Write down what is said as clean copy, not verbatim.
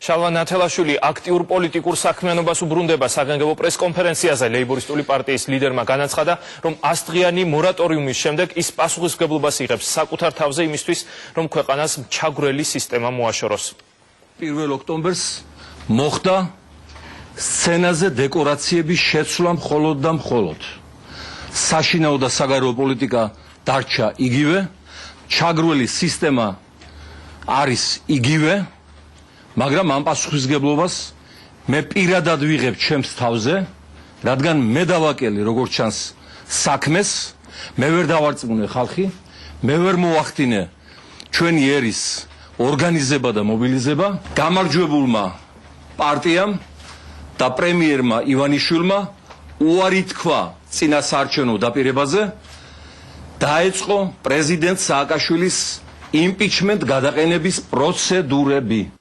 შალვა ნათელაშვილი აქტიურ პოლიტიკურ საქმიანობას უბრუნდება საგანგებო პრესკონფერენციაზე ლეიბორისტული პარტიის ლიდერმა განაცხადა, რომ 100 დღიანი მორატორიუმის შემდეგ ის პასუხისმგებლობას იღებს საკუთარ თავზე იმისთვის, რომ ქვეყანას ჩაგვრელი სისტემა მოაშოროს. 1 ოქტომბერს მოხდა სცენაზე დეკორაციების შეცვლა მხოლოდ და მხოლოდ. საშინაო და საგარეო პოლიტიკა დარჩა იგივე, ჩაგვრელი სისტემა არის იგივე, მაგრამ ამ პასუხისმგებლობას მე პირადად ვიღებ ჩემს თავზე, რადგან მე დავაკელი როგორც ჩანს საქმეს, მე ვერ დავარწმუნე ხალხი, მე ვერ მოვახდინე ჩვენი ერის ორგანიზება და მობილიზება, გამარჯვებულმა პარტიამ და პრემიერმა ივანიშვილმა უარი თქვა წინა საარჩევნო დაპირებაზე, დაეწყო პრეზიდენტ სააკაშვილის იმპიჩმენტ გადაყენების პროცედურები.